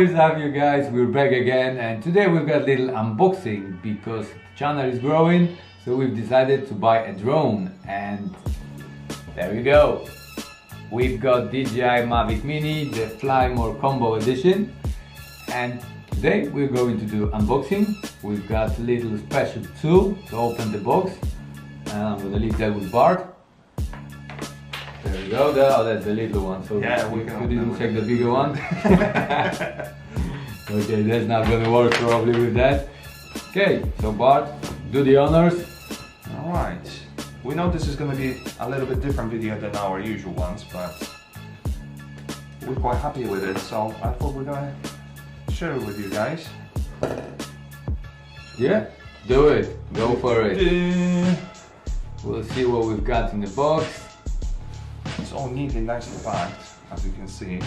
is up, you guys? We're back again, and today we've got a little unboxing because the channel is growing, so we've decided to buy a drone, and there you go. We've got DJI Mavic MINI, the Fly More Combo Edition, and today we're going to do unboxing. We've got a little special tool to open the box, and I'm gonna leave that with Bart. There we go. Oh, that's the little one. So yeah, we didn't check the bigger one. Okay, that's not gonna work probably with that. Okay, so Bart, do the honors. Alright. We know this is gonna be a little bit different video than our usual ones, but we're quite happy with it, so I thought we're gonna share it with you guys. Yeah, do it. Go for it. We'll see what we've got in the box. It's all neatly, nicely packed, as you can see.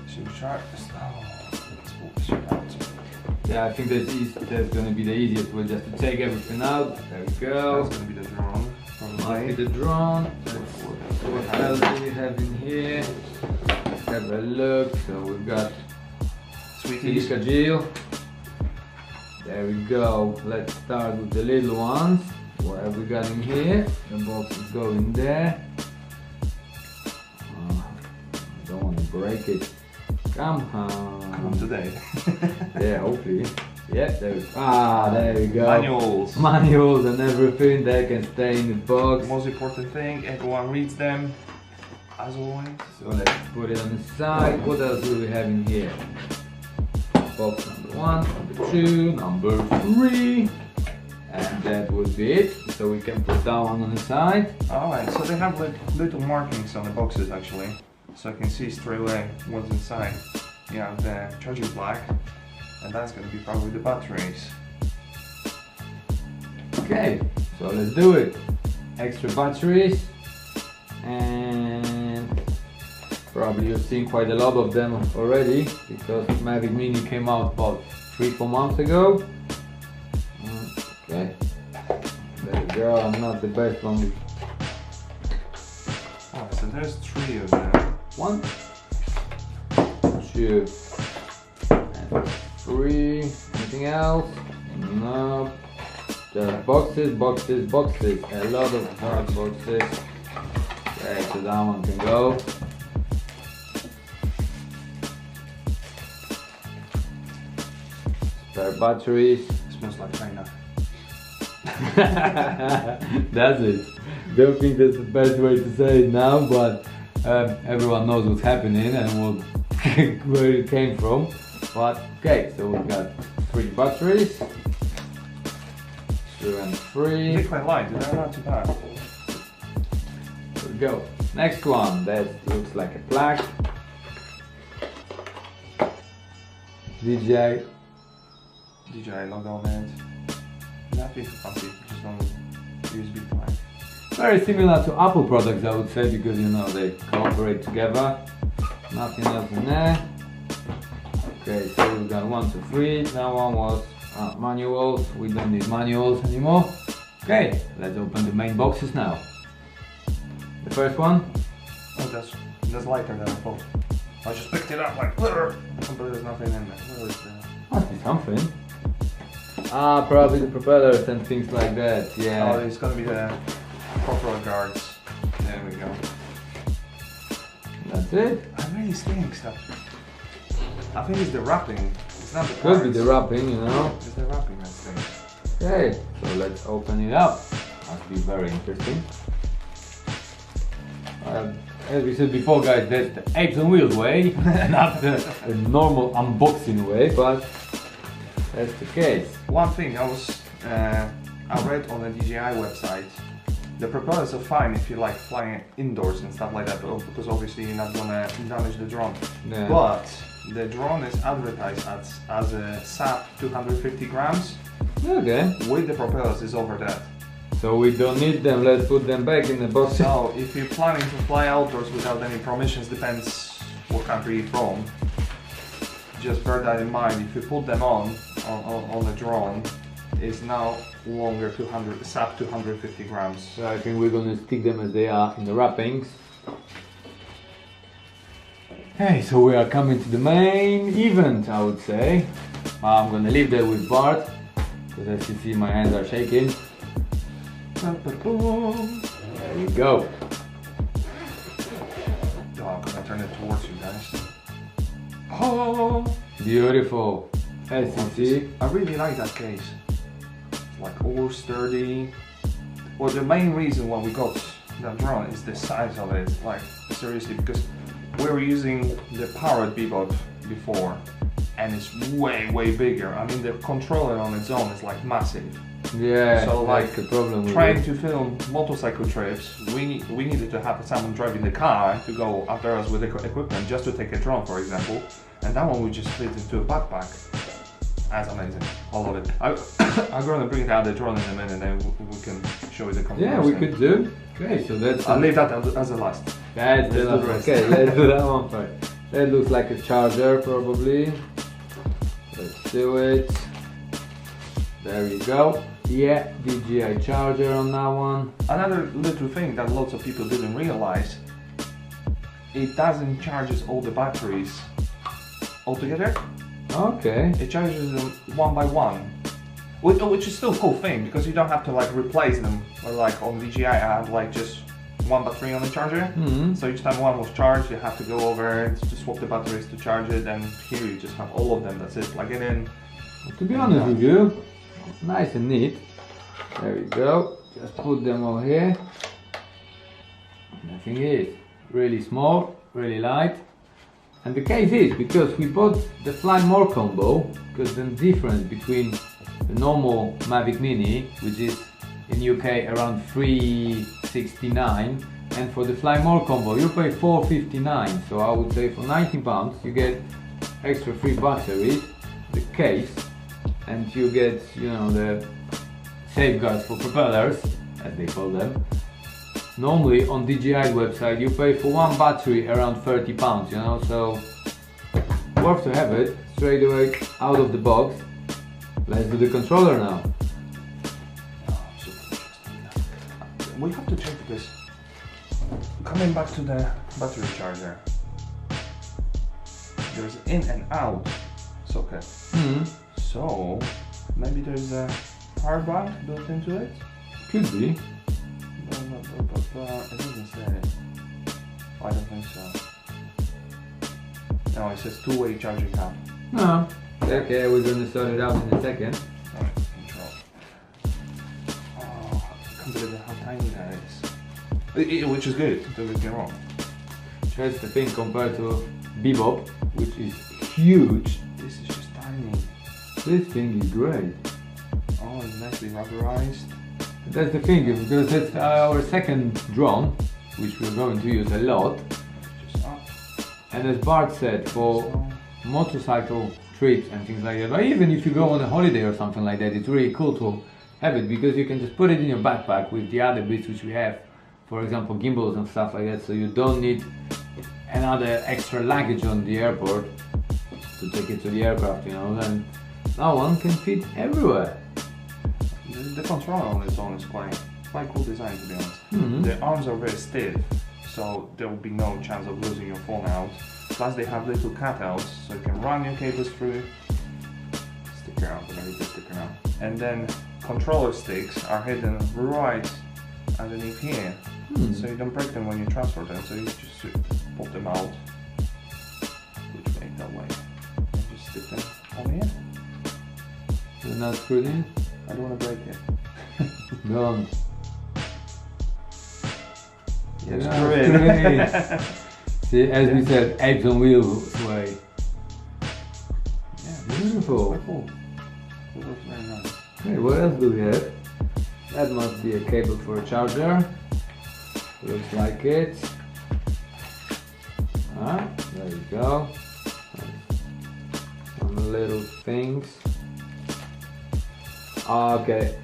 Should we try this? Oh, let's pull this shit out. Yeah, I think that's gonna be the easiest way, just to take everything out. There we go. That's gonna be the drone. Might be the drone. What else do we have in here? Let's have a look. So we've got Sweeties. silica gel. There we go. Let's start with the little ones. What have we got in here? The box is going there. I don't want to break it. Come on. Come today. Yeah, hopefully. Yeah, there we go. Manuals. Manuals and everything that can stay in the box. The most important thing, everyone reads them, as always. So let's put it on the side. What else do we have in here? Box number 1, number 2, number 3. And that would be it. So we can put that one on the side. Alright, so they have like little markings on the boxes actually. So I can see straight away what's inside. You have the charging plug, and that's going to be probably the batteries. Okay, so let's do it. Extra batteries, and probably you've seen quite a lot of them already because Mavic Mini came out about 3-4 months ago. Okay, there we go. I'm not the best one. Oh, so there's 3 of them. 1, 2, and 3. Anything else? No. Just boxes, boxes, boxes. A lot of hard boxes. Okay, so that one can go. Spare batteries. It smells like China. That's it. Don't think that's the best way to say it now, but everyone knows what's happening and where it came from. But okay, so we've got 3 batteries. 2 and 3. They're quite light, they're not too bad. There we go. Next one, that looks like a plug. DJI logo on it. Nothing fancy, just normal USB plug. Very similar to Apple products, I would say, because you know they cooperate together. Nothing else in there. Okay, so we've got 1, 2, 3. That one was manuals. We don't need manuals anymore. Okay, let's open the main boxes now. The first one. Oh, that's lighter than I thought. I just picked it up like, but there's nothing in there. Where is that? Must be something. Probably the propellers and things like that. Yeah. Oh, it's gonna be the proper guards. There we go. That's it. I really think so. I think it's the wrapping. It's not the Could be parts. the wrapping, you know. It's the wrapping, I think. Okay, so let's open it up. Must be very interesting. As we said before, guys, that's the apes on wheels way, not the normal unboxing way, but that's the case. One thing I read on the DJI website, the propellers are fine if you like flying indoors and stuff like that, because obviously you're not gonna damage the drone. Yeah. But the drone is advertised as a SAP 250 grams. Okay. With the propellers is over that. So we don't need them, let's put them back in the box. So if you're planning to fly outdoors without any permissions, depends what country you're from, just bear that in mind. If you put them on the drone, it's now longer 200, SAP 250 grams. So I think we're gonna stick them as they are in the wrappings. Okay, so we are coming to the main event, I would say. I'm gonna leave that with Bart, because as you see my hands are shaking. There we go. Oh, I'm gonna turn it towards you guys. Oh! Beautiful. As you see. I really like that case. It's like all sturdy. Well, the main reason why we got that drone is the size of it. Like, seriously, because we were using the powered Bebop before, and it's way bigger. I mean, the controller on its own is like massive. Yeah, so like the problem with trying to film motorcycle trips, we needed to have someone driving the car to go after us with the equipment, just to take a drone, for example. And that one we just split into a backpack. That's amazing. I love it. I'm gonna bring out the drone in a minute, and we can show you the comparison. Yeah, we could do. Okay, so that's. I'll leave that as the last. That's the last. Okay, let's do that one first. That looks like a charger, probably. Let's do it. There you go. Yeah, DJI charger on that one. Another little thing that lots of people didn't realize, it doesn't charge all the batteries altogether. Okay. It charges them one by one, which is still a cool thing, because you don't have to like replace them. Like on DJI, I had like just one battery on the charger. So each time one was charged, you have to go over to swap the batteries to charge it, and here you just have all of them. That's it. Plug it in. To be honest with you, nice and neat. There we go. Just put them over here. The thing is, really small, really light. And the case is, because we bought the Fly More combo, because the difference between the normal Mavic Mini, which is in UK around £369, and for the Fly More combo you pay £459. So I would say for £19 you get extra free batteries, the case, and you get, you know, the safeguards for propellers, as they call them. Normally on DJI website you pay for one battery around £30, you know, so worth to have it straight away out of the box. Let's do the controller now. Oh, we have to check this. Coming back to the battery charger, there's in and out socket. So maybe there's a power bank built into it? Could be. It doesn't say. I don't think so. No, it says two-way charging hub. No. Okay, we're gonna sort it out in a second. Alright, control. Oh, I can't believe how tiny that is. Which is good, don't get me wrong. That's the thing compared to Bebop, which is huge. This is just tiny. This thing is great. Oh, it's nicely rubberized. That's the thing, because it's our second drone, which we're going to use a lot. Just up. And as Bart said, for motorcycle trips and things like that, or even if you go on a holiday or something like that, it's really cool to have it, because you can just put it in your backpack with the other bits which we have, for example gimbals and stuff like that, so you don't need another extra luggage on the airport to take it to the aircraft, you know. Then that one can fit everywhere. The controller on its own is quite cool design, to be honest. The arms are very stiff, so there will be no chance of losing your phone out. Plus they have little cutouts, so you can run your cables through. Stick around, but I need to stick around. And then controller sticks are hidden right underneath here, so you don't break them when you transfer them. So you just pop them out, which way that way, and just stick them on here. They're not screwed in? I don't want to break it. Don't. Yes, Yeah, screw it. See, as we said, apes on wheels way. Yeah, Beautiful. quite cool. It looks very nice. Okay, what else do we have? That must be a cable for a charger. Looks like it. Ah, there you go. Some little things. Okay,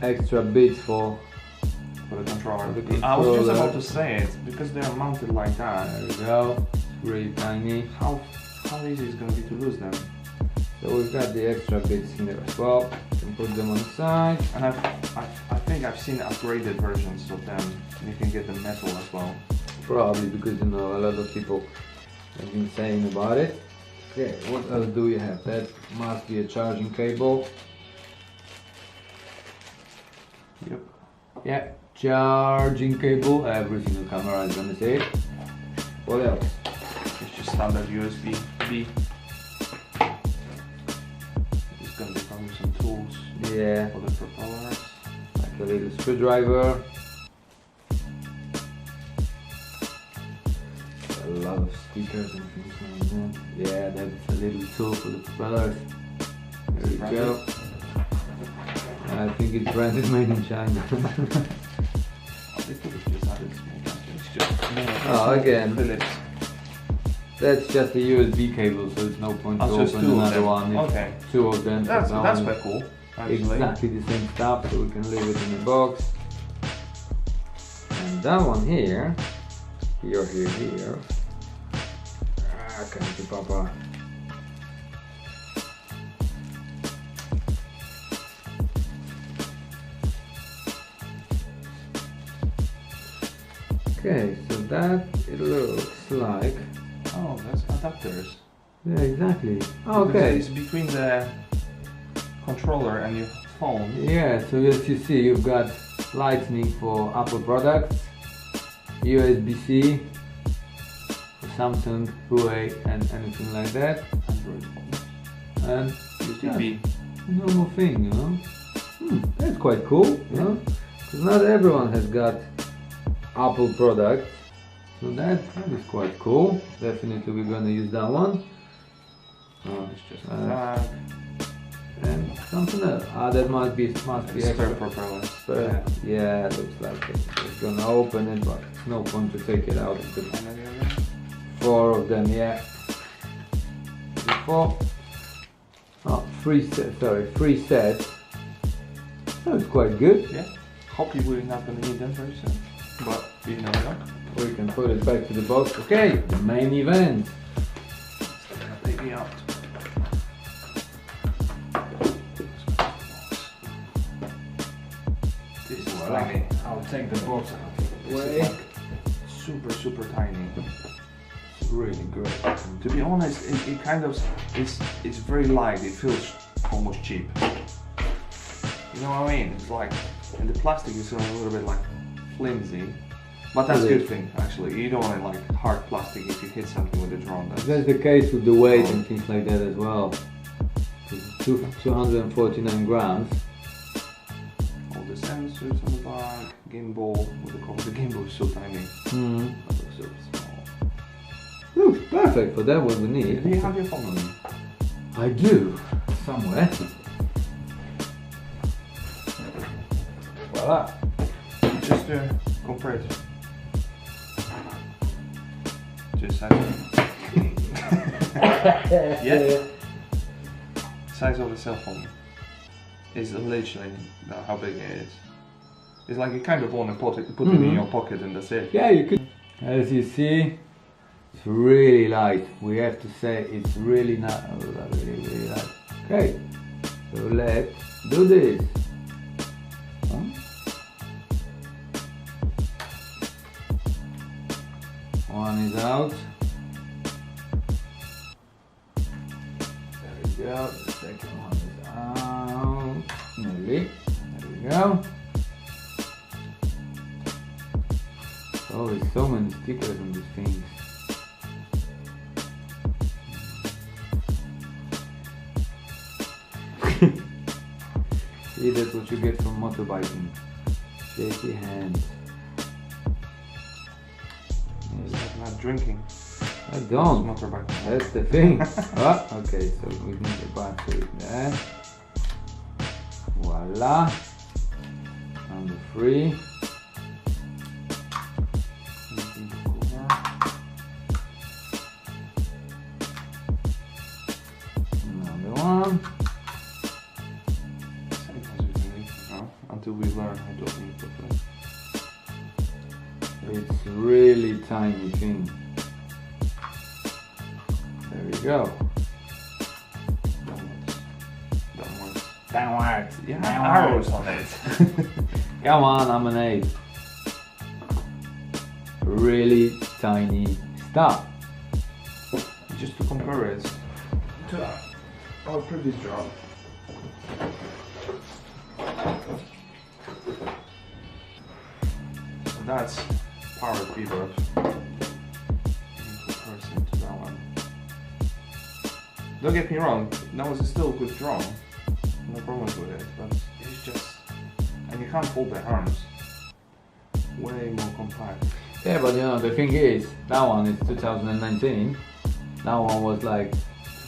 extra bits for For the controller. the I was just controller. about to say it, because they are mounted like that. There we go. It's really tiny. How easy is it going to be to lose them? So we've got the extra bits in there as well. You can put them on the side. And I think I've seen upgraded versions of them. You can get the metal as well. Probably because, you know, a lot of people I've been saying about it. Okay, what else do we have? That must be a charging cable. Yep. Yeah, charging cable. Every single camera is gonna say it. What else? It's just standard USB-B. It's gonna be probably some tools Yeah, for the propellers. like a little screwdriver. A lot of stickers and things like that. Yeah, that's a little tool for the propellers. There you go. I think it's branded made in China. Oh, again. Philips. That's just a USB cable, so there's no point to Just open two of another them. one. It's Okay. two of them. That's so now quite cool. Actually. exactly the same stuff, so we can leave it in the box. And that one here. Here. Can't keep up. Okay, so that it looks like. Oh, that's adapters. Yeah, exactly. Because Okay. it's between the controller and your phone. Yeah, so as you see, you've got lightning for Apple products, USB-C for Samsung, Huawei, and anything like that, Android phone. and USB. normal thing, you know. That's quite cool, you know, because not everyone has got Apple products, so that is quite cool. Definitely, we're gonna use that one. It's just that. And something else. That must be Spare extra. propellers. Yeah, it looks like it's gonna open it, but it's no point to take it out. Because And any other? 4 of them, yeah. 4. Oh, 3 sets. Sorry, 3 sets. That was quite good. Yeah. Hopefully we're not gonna need them very soon. But you never know. We can put it back to the box. Okay, the main event. Let's get that baby out. This is tiny. I'll take the box out. This is like super tiny. It's really great. To be honest, it kind of it's very light. It feels almost cheap. You know what I mean? It's like, and the plastic is a little bit like flimsy. But that's a good thing, actually. You don't want like hard plastic if you hit something with a drone. That's the case with the weight and things like that as well. It's 249 grams. All the sensors on the back, gimbal. What do you call it? The gimbal is so tiny. That looks so small. Looks perfect for that what we need. Do you have your phone on you? I do, somewhere. Voila. Just to compare it. Just size. Yeah. Size of the cell phone is literally how big it is. It's like you kind of want to put it in your pocket and that's it. Yeah, you could. As you see, it's really light. We have to say it's really not really light. Okay, so let's do this. One is out. There we go. The second one is out. Nearly. There we go. Oh, there's so many stickers on these things. See, that's what you get from motorbiking. Shaky hands. It's like not drinking. I don't. Motorbike. That's the thing. Okay, so we need a battery there. Voila. Number 3. Another one. Until we learn how to open it properly. It's really tiny thing. There we go. Downwards. Yeah, arrows on it. Come on, I'm an 8. Really tiny stuff. just to compare it to our previous drone. So that's power pivot in comparison to that one. Don't get me wrong, that was still a good drone, no problems with it, but it's just, and you can't fold the arms, way more compact. Yeah, but you know, the thing is, that one is 2019, that one was like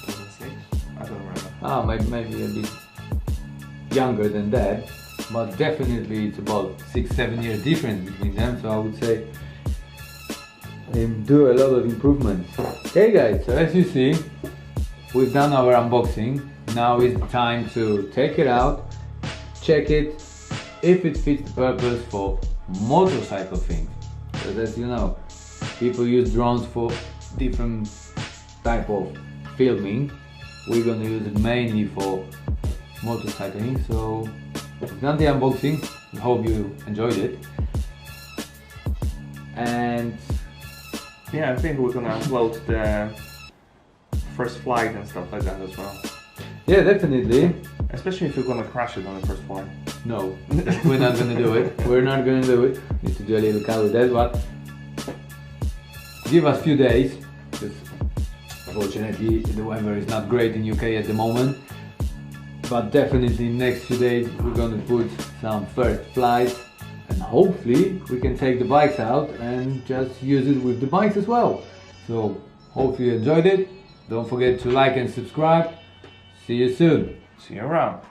2006? I don't remember. maybe a bit younger than that, but definitely it's about 6-7 years difference between them, so I would say they do a lot of improvements. Okay guys, so as you see, we've done our unboxing. Now is the time to take it out, check it, if it fits the purpose for motorcycle things. Because as you know, people use drones for different type of filming. We're gonna use it mainly for motorcycling. So we've done the unboxing. We hope you enjoyed it. And yeah, I think we're gonna upload the first flight and stuff like that as well. yeah, definitely. Especially if you're gonna crash it on the first flight. No, we're not gonna do it. We're not gonna do it. Need to do a little cut with that, but give us a few days, because unfortunately the weather is not great in UK at the moment. But definitely next few days we're gonna put some first flights, and hopefully we can take the bikes out and just use it with the bikes as well. So hopefully you enjoyed it. Don't forget to like and subscribe. See you soon. See you around.